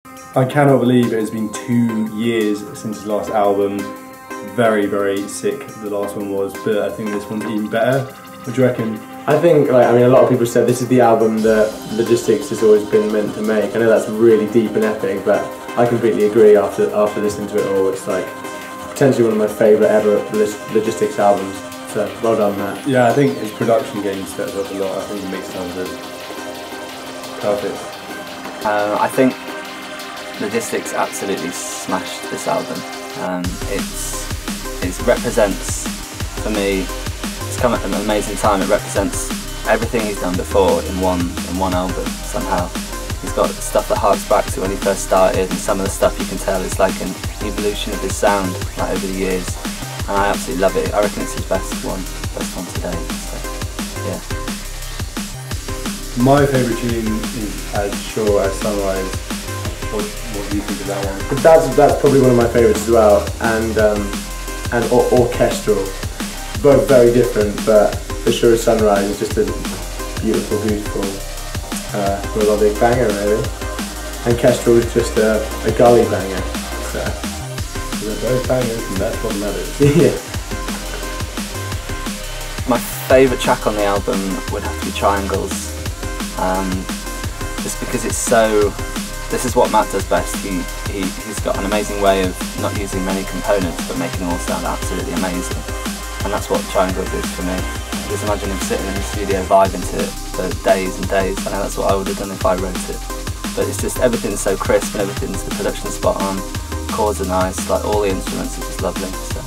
I cannot believe it has been 2 years since his last album. Very, very sick the last one was, but I think this one's even better. What do you reckon? I think, like, I mean, a lot of people said this is the album that Logistics has always been meant to make. I know that's really deep and epic, but I completely agree after listening to it all. It's like potentially one of my favourite ever Logistics albums. So well done, Matt. Yeah, I think his production game steps up a lot. I think he makes sound good. Perfect. I think Logistics absolutely smashed this album. It represents, for me, it's come at an amazing time. It represents everything he's done before in one album somehow. He's got stuff that harks back to when he first started, and some of the stuff you can tell is like an evolution of his sound, like over the years. And I absolutely love it. I reckon it's his best one today. So, yeah. My favourite tune is As Sure As Sunrise. What do you think of that one? That's probably one of my favourites as well, and orchestral. Both very different, but For Sure As Sunrise is just a beautiful, beautiful melodic banger, really. And Kestrel is just a gully banger. So they're both bangers, and that's what matters. Yeah. My favourite track on the album would have to be Triangles. Just because it's so. This is what Matt does best. He's got an amazing way of not using many components but making them all sound absolutely amazing. And that's what Triangle is for me. Just imagine him sitting in the studio vibing to it for days and days. I know that's what I would have done if I wrote it. But it's just, everything's so crisp and the production's spot on, chords are nice, like all the instruments are just lovely. So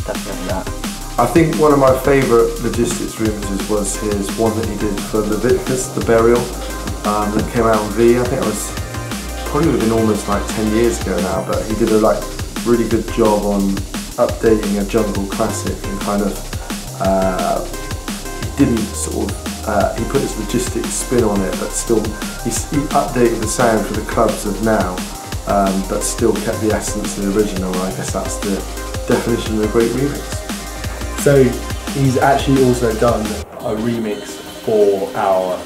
definitely that. I think one of my favourite Logistics remixes was his one that he did for Leviticus, The Burial, that came out on V. I think it was probably would have been almost like 10 years ago now, but he did a really good job on updating a jungle classic and kind of he didn't sort of he put his Logistics spin on it, but still he updated the sound for the clubs of now, but still kept the essence of the original. I guess that's the definition of a great remix. So he's actually also done a remix for our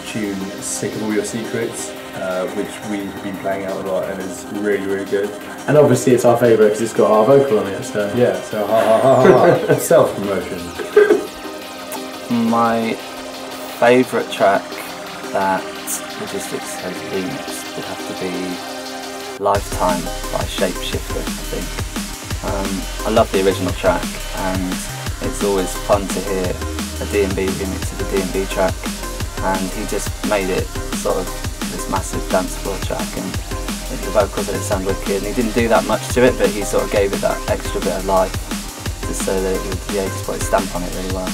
tune Sick of All Your Secrets, which we've been playing out a lot and is really, really good. And obviously it's our favourite because it's got our vocal on it, so... Yeah, so ha ha ha ha. Self-promotion. My favourite track that Logistics has remixed would have to be Lifetime by Shapeshifter, I think. I love the original track, and it's always fun to hear a D&B remix of a D&B track, and he just made it sort of this massive dance floor track, and the vocals in it sound wicked, and he didn't do that much to it, but he sort of gave it that extra bit of life, just so that it would, he just put his stamp on it really well.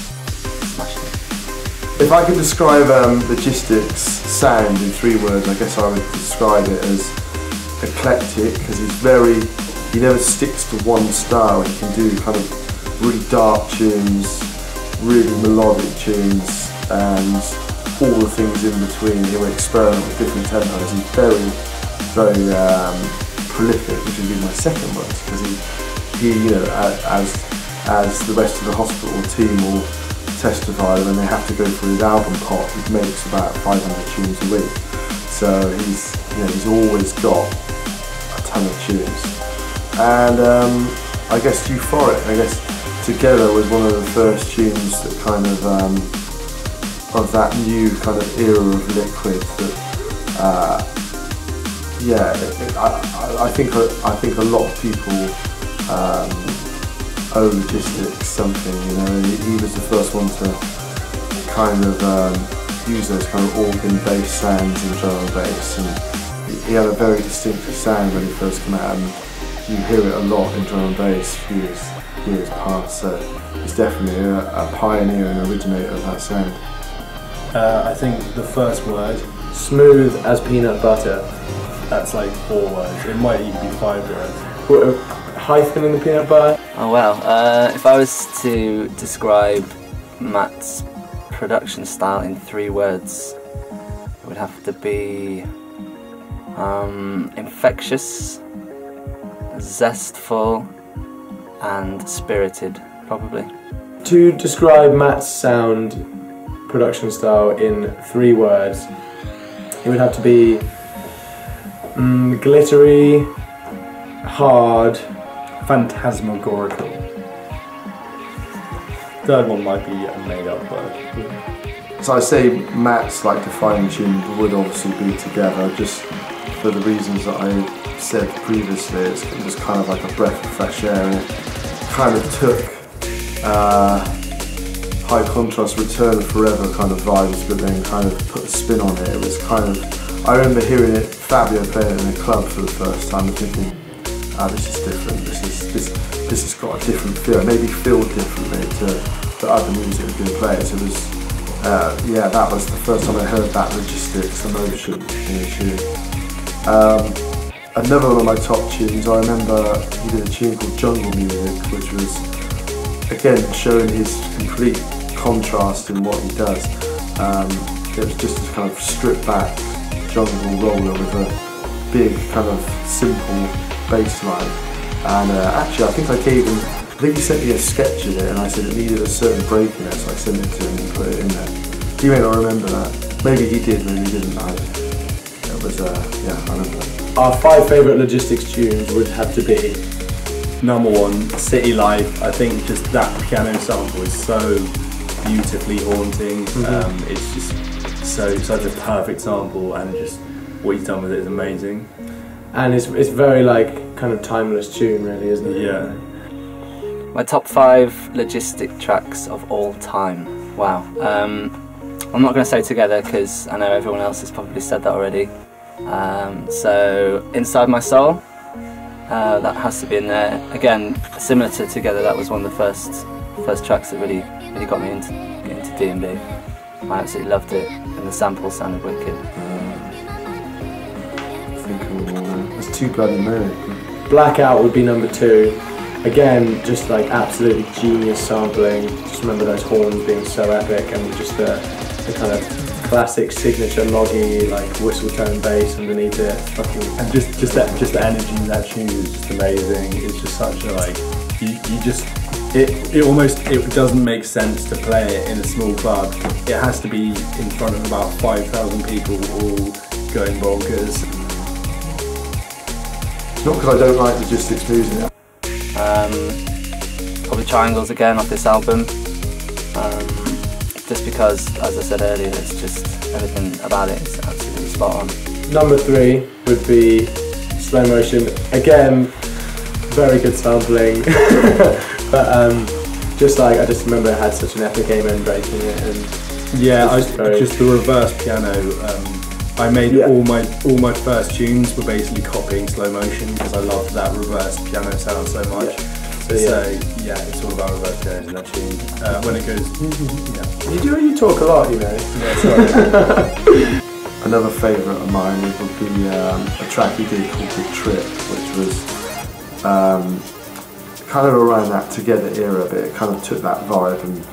Smashed it. If I could describe Logistics' sound in 3 words, I guess I would describe it as eclectic, because he never sticks to one style. He can do kind of really dark tunes, really melodic tunes, and all the things in between. He will experiment with different tempos. He's very, very prolific, which would be my second word, because he, you know, as the rest of the hospital team will testify, when they have to go through his album pot, he makes about 500 tunes a week. So he's always got a ton of tunes. And I guess Euphoric, Together was one of the first tunes that kind of that new kind of era of Liquid. That I think a lot of people owe Logistics something. You know, he was the first one to kind of use those kind of organ-based sounds in drum and bass, and he had a very distinctive sound when he first came out. And you hear it a lot in drum and bass years past, so he's definitely a pioneer and originator of that sound. I think the first word, smooth as peanut butter. that's like 4 words. It might even be 5 words. What, a hyphen in the peanut butter? Oh well, if I was to describe Matt's production style in 3 words, it would have to be infectious, zestful, and spirited, probably. To describe Matt's sound production style in 3 words, it would have to be Glittery, hard, phantasmagorical. Third one might be a made-up word. So I say Matt's like defining tune would obviously be Together, just for the reasons that I said previously. It was kind of like a breath of fresh air, and it kind of took high contrast Return Forever kind of vibes, but then kind of put a spin on it. It was kind of, I remember hearing it, Fabio playing it in a club for the first time and thinking, this is different, this has got a different feel, it made me feel differently to the other music that had been played. So it was, yeah, that was the first time I heard that Logistics emotion in a tune. Another one of my top tunes, I remember he did a tune called Jungle Music, which was, again, showing his complete contrast in what he does. It was just a kind of stripped back jungle roller with a big kind of simple bass line. And actually I think he sent me a sketch of it, and I said it needed a certain break in it, so I sent it to him and put it in there. He may not remember that. Maybe he did, maybe he didn't. It was, yeah, I remember that. Our 5 favourite Logistics tunes would have to be number 1, City Life. I think just that piano sample is so beautifully haunting. It's just such a perfect sample, and just what he's done with it is amazing. And it's very like kind of timeless tune, really, isn't it? Yeah. My top 5 Logistic tracks of all time. Wow. I'm not going to say Together because I know everyone else has probably said that already. So Inside My Soul, that has to be in there. Again, similar to Together, that was one of the first tracks that really got me into D&B. I absolutely loved it, and the sample sounded wicked. It's too bloody minute. Blackout would be number 2. Again, just like absolutely genius sampling. Just remember those horns being so epic, and just the kind of classic signature loggy like whistle tone bass underneath it. And just the energy in that tune is just amazing. It's just such a like it doesn't make sense to play it in a small club. It has to be in front of about 5,000 people all going bonkers. It's not because I don't like Logistics music. Probably Triangles again off this album. Just because, as I said earlier, it's just everything about it is absolutely spot on. Number 3 would be Slow Motion. Again, very good sampling, but just like I just remember it had such an epic amen break in it, and yeah, just the reverse piano. I made all my first tunes were basically copying Slow Motion because I loved that reverse piano sound so much. Yeah. So yeah, it's all about reverse pianos in that tune. When it goes, you talk a lot, you know. Yeah, sorry. Another favourite of mine would be a track he did called The Trip, which was kind of around that Together era, but it kind of took that vibe and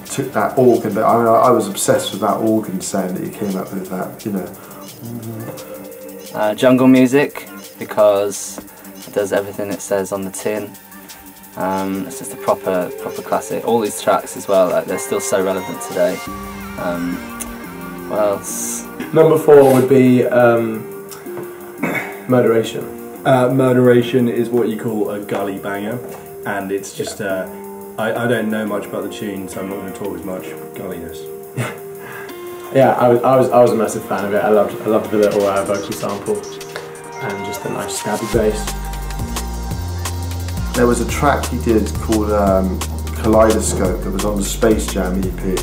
took that organ. But I mean, I was obsessed with that organ sound that he came up with. That, you know. Jungle Music, because it does everything it says on the tin. It's just a proper classic. All these tracks as well, like, they're still so relevant today. What else? Number 4 would be Murderation. Murderation is what you call a gully banger, and it's just I don't know much about the tune, so I'm not going to talk as much gulliness. Yeah, I was a massive fan of it. I loved the little vocal sample and just the nice stabby bass. There was a track he did called Kaleidoscope that was on the Space Jam EP,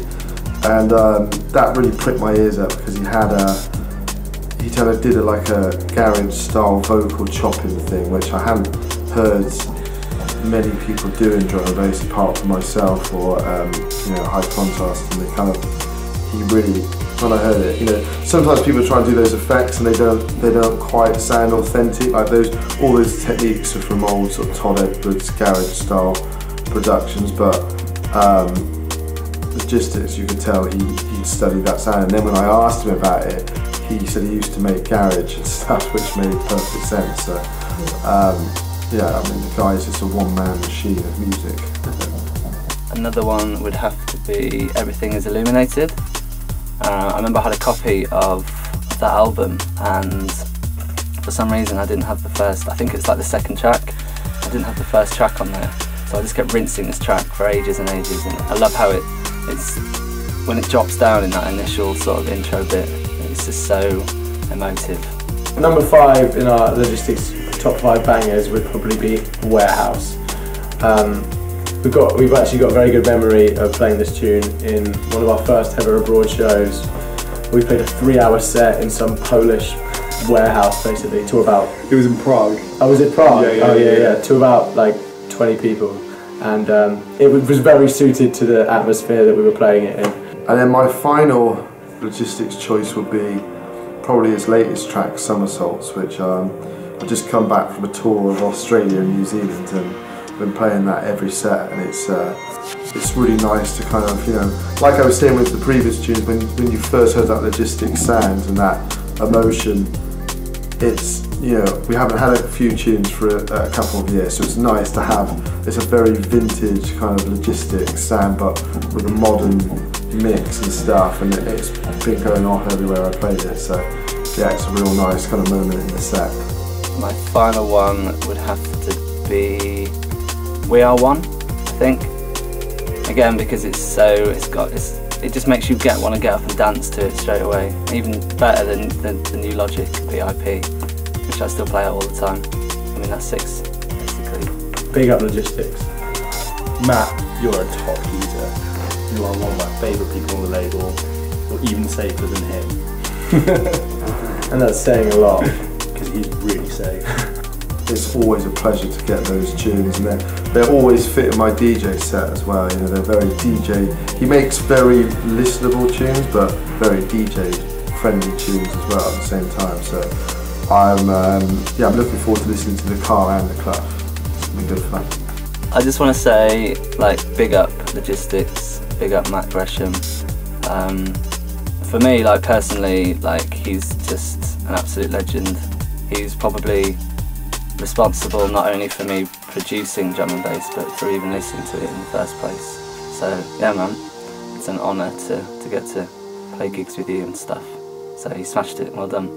and that really pricked my ears up because he kind of did like a garage style vocal chopping thing, which I hadn't heard many people do in drum and bass apart from myself or you know, High Contrast, and he really, when I heard it, you know, sometimes people try and do those effects and they don't quite sound authentic. Like all those techniques are from old sort of Todd Edwards garage style productions, but Logistics, you could tell he studied that sound. And then when I asked him about it, he said he used to make garage and stuff, which made perfect sense. So yeah, I mean, the guy is just a one-man machine of music. Another one would have to be Everything Is Illuminated. I remember I had a copy of that album, and for some reason I didn't have the first, I think it's like the second track, I didn't have the first track on there. So I just kept rinsing this track for ages and ages, and I love how it's when it drops down in that initial sort of intro bit, it's just so emotive. Number 5 in our Logistics top 5 bangers would probably be Warehouse. We've actually got a very good memory of playing this tune in one of our first ever abroad shows. We played a 3-hour set in some Polish warehouse, basically, to about... It was in Prague. Oh, was it Prague? Yeah. To about like 20 people. And it was very suited to the atmosphere that we were playing it in. And then my final Logistics choice would be probably his latest track, Somersaults, which I've just come back from a tour of Australia and New Zealand, and been playing that every set, and it's really nice to kind of, you know, like I was saying with the previous tunes, when you first heard that Logistics sound and that emotion, it's, you know, we haven't had a few tunes for a couple of years, so it's nice to have, it's a very vintage kind of Logistics sound, but with a modern mix and stuff, and it's been going off everywhere I played it, so yeah, it's a real nice kind of moment in the set. My final one would have to be We Are One, I think. Again, because it just makes you want to get up and dance to it straight away. Even better than the new Logic VIP, which I still play out all the time. I mean, that's 6, basically. Big up Logistics. Matt, you're a top user. You are one of my favourite people on the label. You're even safer than him. And that's saying a lot. Because he's really safe. It's always a pleasure to get those tunes, and they're always fit in my DJ set as well. You know, they're very DJ. He makes very listenable tunes, but very DJ friendly tunes as well at the same time. So I'm looking forward to listening to the car and the club. It's gonna be good fun. I just want to say, like, big up Logistics, big up Matt Gresham. For me, like, personally, like, he's just an absolute legend. He's probably responsible not only for me producing drum and bass, but for even listening to it in the first place. So yeah, man, it's an honour to get to play gigs with you and stuff. So you smashed it, well done.